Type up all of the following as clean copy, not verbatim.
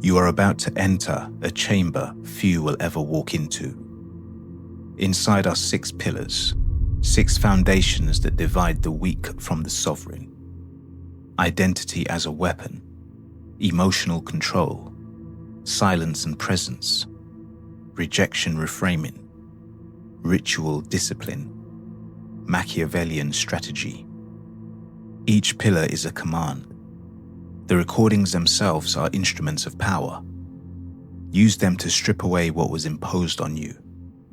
You are about to enter a chamber few will ever walk into. Inside are 6 pillars, 6 foundations that divide the weak from the sovereign. Identity as a weapon, emotional control, silence and presence, rejection reframing, ritual discipline, Machiavellian strategy. Each pillar is a command. The recordings themselves are instruments of power. Use them to strip away what was imposed on you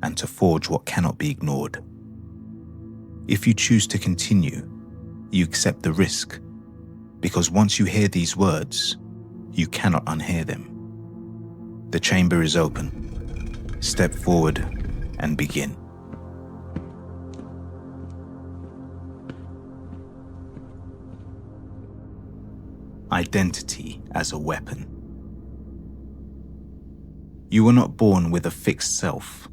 and to forge what cannot be ignored. If you choose to continue, you accept the risk, because once you hear these words, you cannot unhear them. The chamber is open. Step forward and begin. Identity as a weapon. You were not born with a fixed self.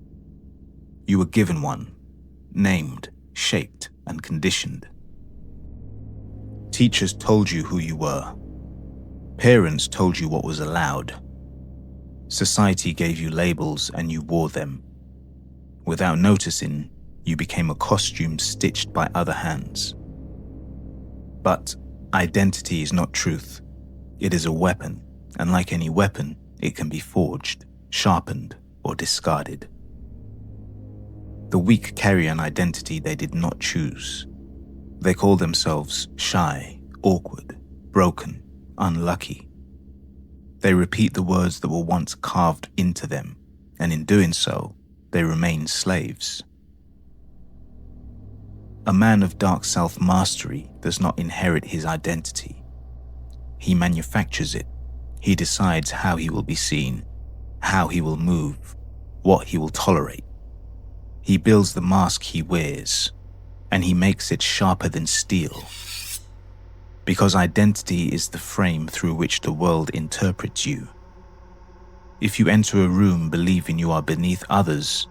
You were given one, named, shaped, and conditioned. Teachers told you who you were. Parents told you what was allowed. Society gave you labels and you wore them. Without noticing, you became a costume stitched by other hands. But identity is not truth. It is a weapon, and like any weapon, it can be forged, sharpened, or discarded. The weak carry an identity they did not choose. They call themselves shy, awkward, broken, unlucky. They repeat the words that were once carved into them, and in doing so, they remain slaves. A man of dark self-mastery does not inherit his identity. He manufactures it. He decides how he will be seen, how he will move, what he will tolerate. He builds the mask he wears, and he makes it sharper than steel. Because identity is the frame through which the world interprets you. If you enter a room believing you are beneath others,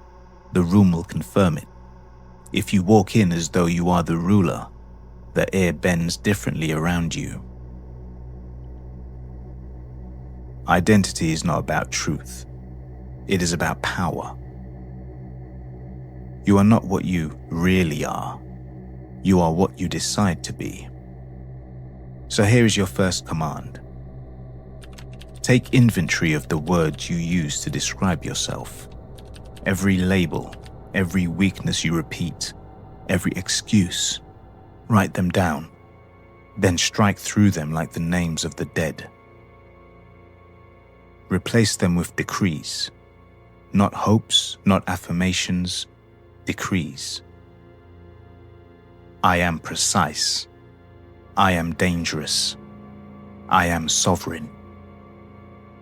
the room will confirm it. If you walk in as though you are the ruler, the air bends differently around you. Identity is not about truth. It is about power. You are not what you really are. You are what you decide to be. So here is your first command. Take inventory of the words you use to describe yourself. Every label, every weakness you repeat, every excuse. Write them down, then strike through them like the names of the dead. Replace them with decrees. Not hopes, not affirmations, decrees. I am precise. I am dangerous. I am sovereign.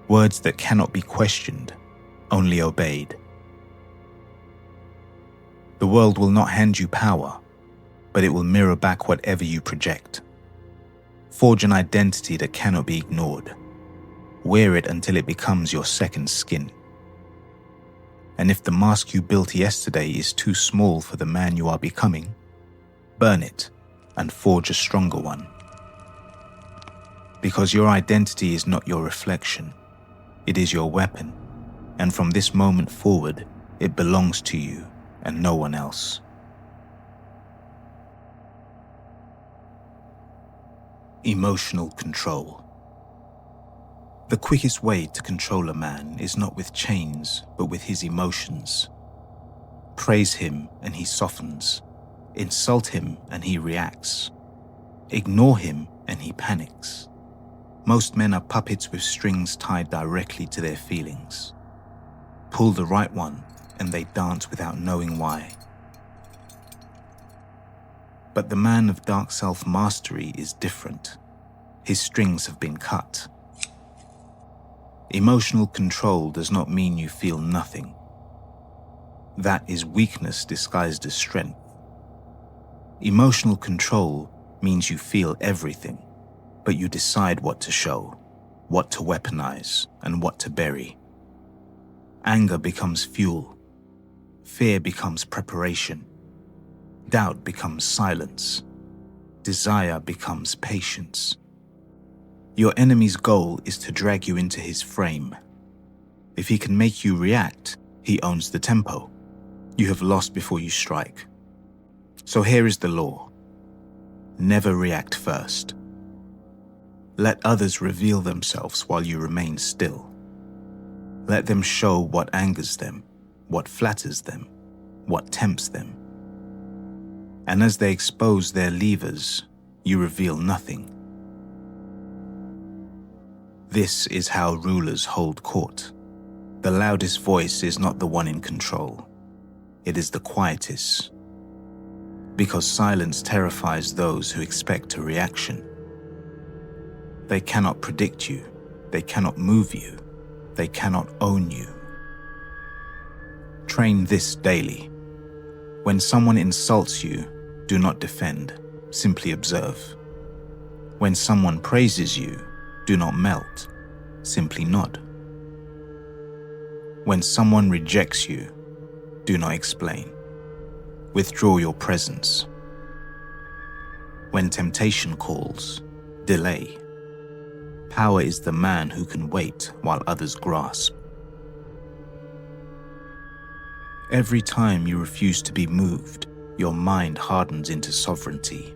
Words that cannot be questioned, only obeyed. The world will not hand you power, but it will mirror back whatever you project. Forge an identity that cannot be ignored. Wear it until it becomes your second skin. And if the mask you built yesterday is too small for the man you are becoming, burn it and forge a stronger one. Because your identity is not your reflection, it is your weapon, and from this moment forward, it belongs to you and no one else. Emotional control. The quickest way to control a man is not with chains, but with his emotions. Praise him and he softens. Insult him and he reacts. Ignore him and he panics. Most men are puppets with strings tied directly to their feelings. Pull the right one and they dance without knowing why. But the man of dark self-mastery is different. His strings have been cut. Emotional control does not mean you feel nothing. That is weakness disguised as strength. Emotional control means you feel everything, but you decide what to show, what to weaponize, and what to bury. Anger becomes fuel. Fear becomes preparation. Doubt becomes silence. Desire becomes patience. Your enemy's goal is to drag you into his frame. If he can make you react, he owns the tempo. You have lost before you strike. So here is the law. Never react first. Let others reveal themselves while you remain still. Let them show what angers them, what flatters them, what tempts them. And as they expose their levers, you reveal nothing. This is how rulers hold court. The loudest voice is not the one in control. It is the quietest. Because silence terrifies those who expect a reaction. They cannot predict you. They cannot move you. They cannot own you. Train this daily. When someone insults you, do not defend, simply observe. When someone praises you, do not melt, simply nod. When someone rejects you, do not explain. Withdraw your presence. When temptation calls, delay. Power is the man who can wait while others grasp. Every time you refuse to be moved, your mind hardens into sovereignty.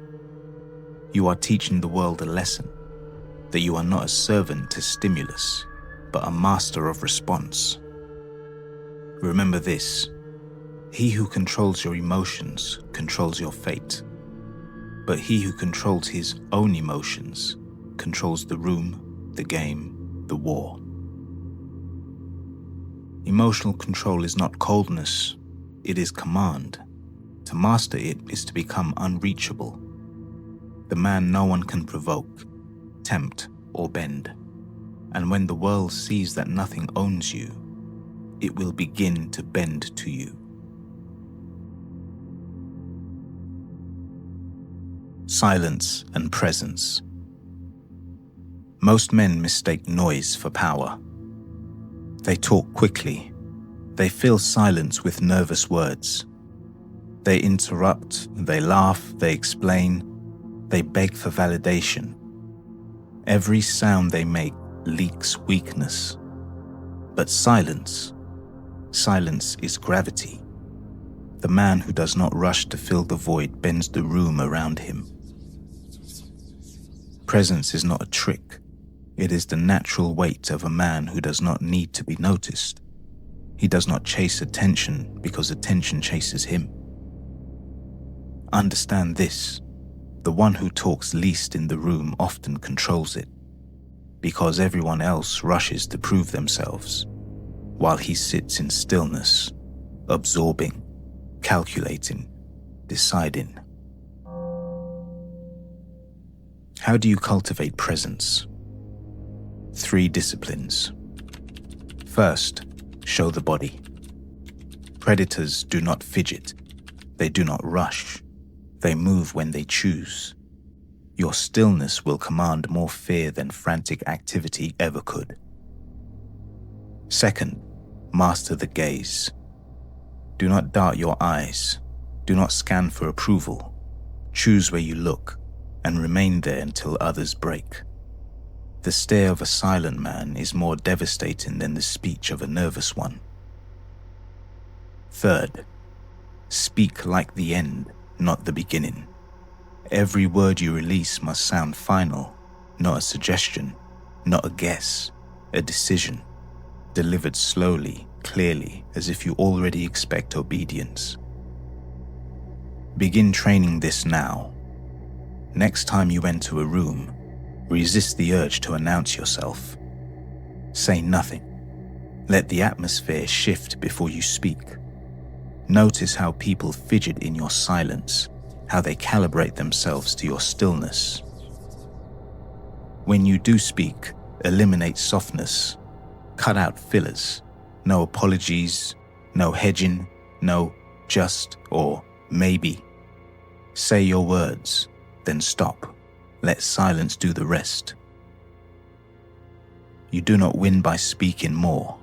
You are teaching the world a lesson, that you are not a servant to stimulus, but a master of response. Remember this, he who controls your emotions controls your fate, but he who controls his own emotions controls the room, the game, the war. Emotional control is not coldness, it is command. To master it is to become unreachable. The man no one can provoke, tempt, or bend. And when the world sees that nothing owns you, it will begin to bend to you. Silence and presence. Most men mistake noise for power. They talk quickly. They fill silence with nervous words. They interrupt, they laugh, they explain, they beg for validation. Every sound they make leaks weakness. But silence is gravity. The man who does not rush to fill the void bends the room around him. Presence is not a trick. It is the natural weight of a man who does not need to be noticed. He does not chase attention because attention chases him. Understand this, the one who talks least in the room often controls it, because everyone else rushes to prove themselves, while he sits in stillness, absorbing, calculating, deciding. How do you cultivate presence? 3 disciplines. First, show the body. Predators do not fidget. They do not rush. They move when they choose. Your stillness will command more fear than frantic activity ever could. Second, master the gaze. Do not dart your eyes. Do not scan for approval. Choose where you look and remain there until others break. The stare of a silent man is more devastating than the speech of a nervous one. Third, speak like the end, not the beginning. Every word you release must sound final, not a suggestion, not a guess, a decision, delivered slowly, clearly, as if you already expect obedience. Begin training this now. Next time you enter a room, resist the urge to announce yourself. Say nothing. Let the atmosphere shift before you speak. Notice how people fidget in your silence, how they calibrate themselves to your stillness. When you do speak, eliminate softness. Cut out fillers. No apologies, no hedging, no just or maybe. Say your words, then stop. Let silence do the rest. You do not win by speaking more.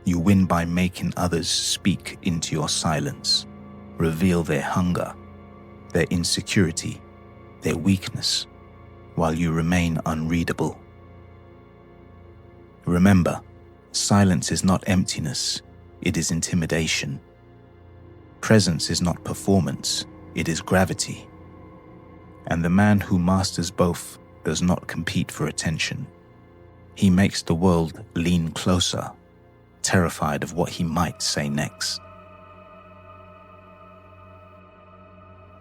You win by making others speak into your silence, reveal their hunger, their insecurity, their weakness, while you remain unreadable. Remember, silence is not emptiness, it is intimidation. Presence is not performance, it is gravity. And the man who masters both does not compete for attention. He makes the world lean closer, terrified of what he might say next.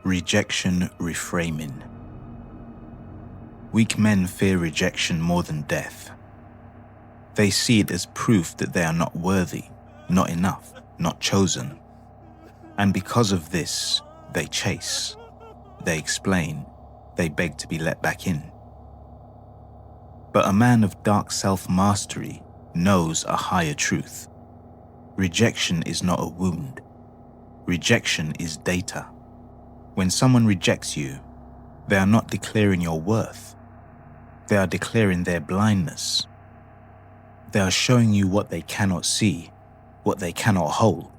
Rejection reframing. Weak men fear rejection more than death. They see it as proof that they are not worthy, not enough, not chosen. And because of this, they chase, they explain, they beg to be let back in. But a man of dark self-mastery knows a higher truth. Rejection is not a wound. Rejection is data. When someone rejects you, they are not declaring your worth. They are declaring their blindness. They are showing you what they cannot see, what they cannot hold,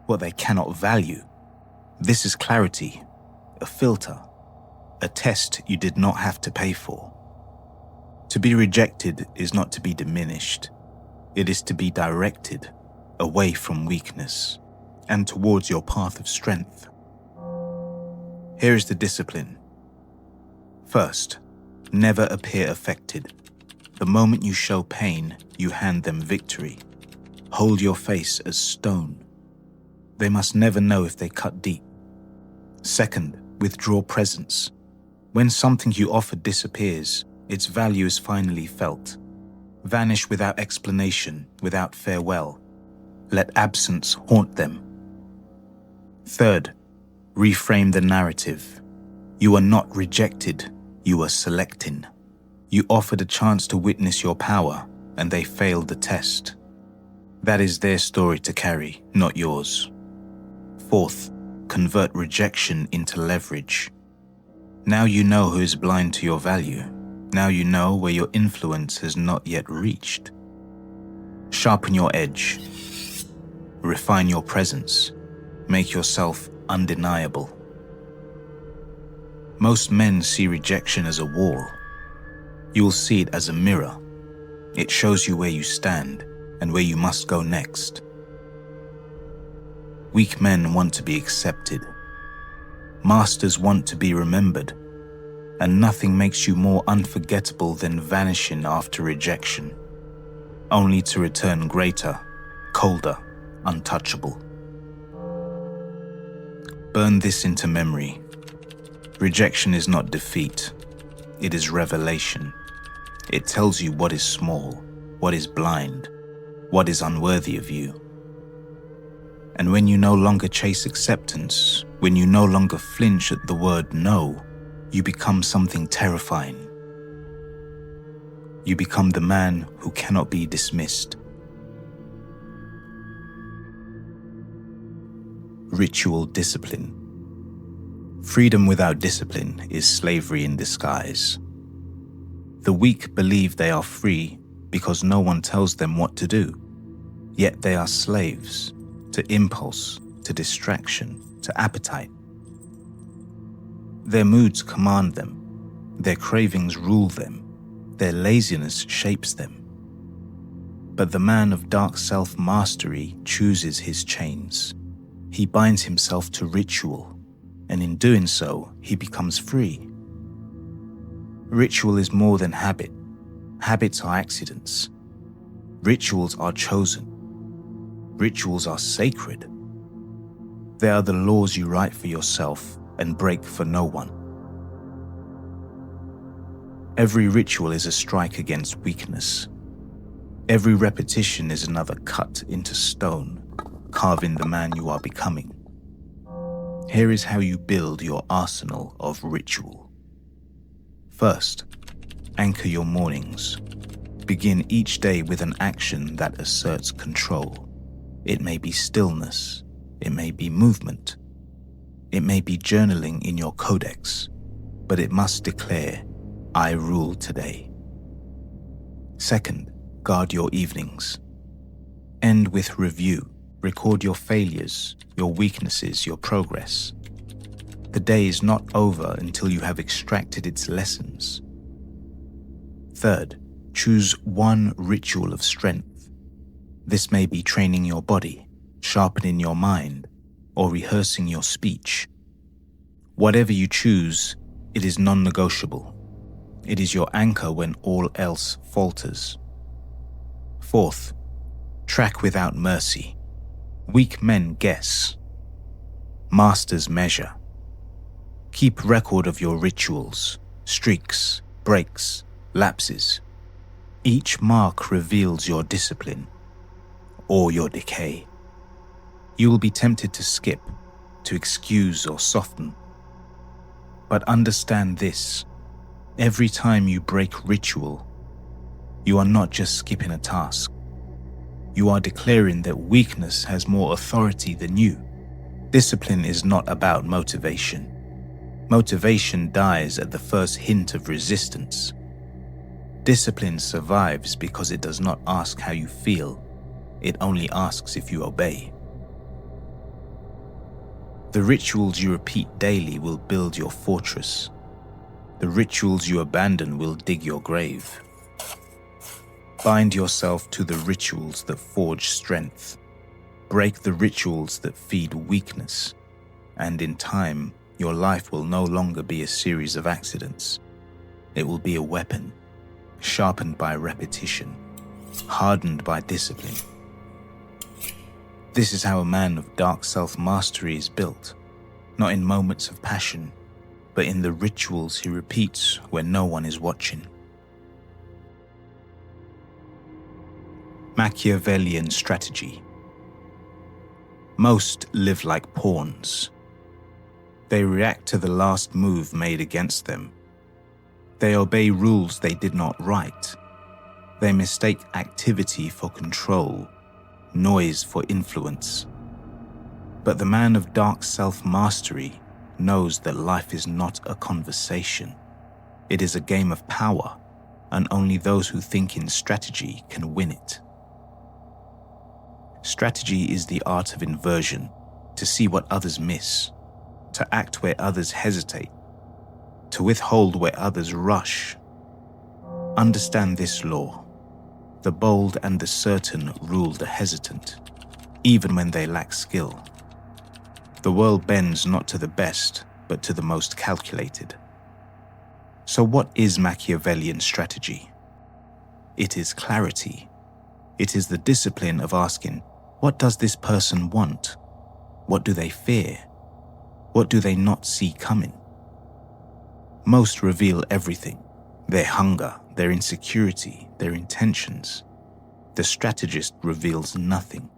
what they cannot value. This is clarity, a filter, a test you did not have to pay for. To be rejected is not to be diminished. It is to be directed away from weakness and towards your path of strength. Here is the discipline. First, never appear affected. The moment you show pain, you hand them victory. Hold your face as stone. They must never know if they cut deep. Second, withdraw presence. When something you offered disappears, its value is finally felt. Vanish without explanation, without farewell. Let absence haunt them. Third, reframe the narrative. You are not rejected, you are selecting. You offered a chance to witness your power, and they failed the test. That is their story to carry, not yours. Fourth, convert rejection into leverage. Now you know who is blind to your value. Now you know where your influence has not yet reached. Sharpen your edge. Refine your presence. Make yourself undeniable. Most men see rejection as a wall. You will see it as a mirror. It shows you where you stand and where you must go next. Weak men want to be accepted. Masters want to be remembered. And nothing makes you more unforgettable than vanishing after rejection, only to return greater, colder, untouchable. Burn this into memory. Rejection is not defeat. It is revelation. It tells you what is small, what is blind, what is unworthy of you. And when you no longer chase acceptance, when you no longer flinch at the word no, you become something terrifying. You become the man who cannot be dismissed. Ritual discipline. Freedom without discipline is slavery in disguise. The weak believe they are free because no one tells them what to do, yet they are slaves to impulse, to distraction, to appetite. Their moods command them, their cravings rule them, their laziness shapes them. But the man of dark self-mastery chooses his chains. He binds himself to ritual, and in doing so, he becomes free. Ritual is more than habit. Habits are accidents. Rituals are chosen. Rituals are sacred. They are the laws you write for yourself and break for no one. Every ritual is a strike against weakness. Every repetition is another cut into stone, carving the man you are becoming. Here is how you build your arsenal of ritual. First, anchor your mornings. Begin each day with an action that asserts control. It may be stillness. It may be movement. It may be journaling in your codex, but it must declare, I rule today. Second, guard your evenings. End with review. Record your failures, your weaknesses, your progress. The day is not over until you have extracted its lessons. Third, Choose one ritual of strength. This may be training your body, sharpening your mind, or rehearsing your speech. Whatever you choose, it is non-negotiable. It is your anchor when all else falters. Fourth, track without mercy. Weak men guess. Masters measure. Keep record of your rituals, streaks, breaks, lapses. Each mark reveals your discipline or your decay. You will be tempted to skip, to excuse or soften. But understand this, every time you break ritual, you are not just skipping a task. You are declaring that weakness has more authority than you. Discipline is not about motivation. Motivation dies at the first hint of resistance. Discipline survives because it does not ask how you feel. It only asks if you obey. The rituals you repeat daily will build your fortress. The rituals you abandon will dig your grave. Bind yourself to the rituals that forge strength. Break the rituals that feed weakness. And in time, your life will no longer be a series of accidents. It will be a weapon, sharpened by repetition, hardened by discipline. This is how a man of dark self-mastery is built, not in moments of passion, but in the rituals he repeats when no one is watching. Machiavellian strategy. Most live like pawns. They react to the last move made against them. They obey rules they did not write. They mistake activity for control, noise for influence. But the man of dark self-mastery knows that life is not a conversation. It is a game of power, and only those who think in strategy can win it. Strategy is the art of inversion, to see what others miss, to act where others hesitate, to withhold where others rush. Understand this law. The bold and the certain rule the hesitant, even when they lack skill. The world bends not to the best, but to the most calculated. So what is Machiavellian strategy? It is clarity. It is the discipline of asking, what does this person want? What do they fear? What do they not see coming? Most reveal everything, their hunger, their insecurity, their intentions. The strategist reveals nothing,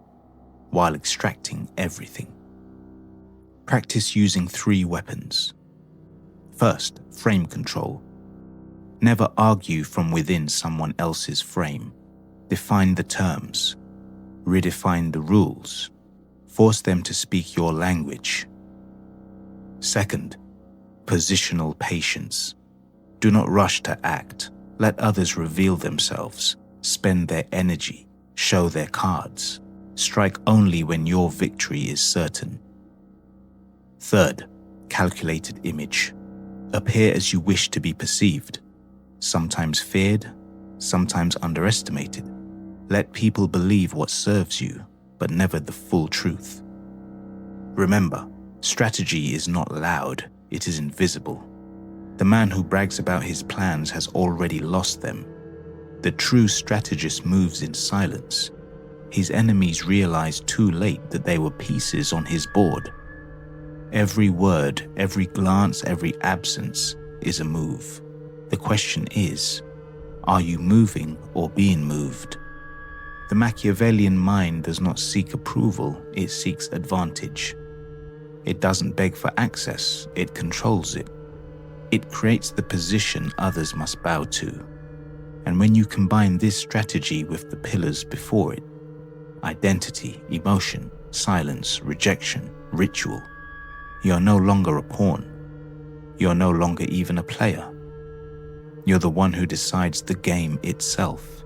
while extracting everything. Practice using 3 weapons. First, frame control. Never argue from within someone else's frame. Define the terms. Redefine the rules. Force them to speak your language. Second, positional patience. Do not rush to act. Let others reveal themselves, spend their energy, show their cards. Strike only when your victory is certain. Third, calculated image. Appear as you wish to be perceived, sometimes feared, sometimes underestimated. Let people believe what serves you, but never the full truth. Remember, strategy is not loud, it is invisible. The man who brags about his plans has already lost them. The true strategist moves in silence. His enemies realize too late that they were pieces on his board. Every word, every glance, every absence is a move. The question is, are you moving or being moved? The Machiavellian mind does not seek approval, it seeks advantage. It doesn't beg for access, it controls it. It creates the position others must bow to. And when you combine this strategy with the pillars before it, identity, emotion, silence, rejection, ritual, you are no longer a pawn. You are no longer even a player. You're the one who decides the game itself.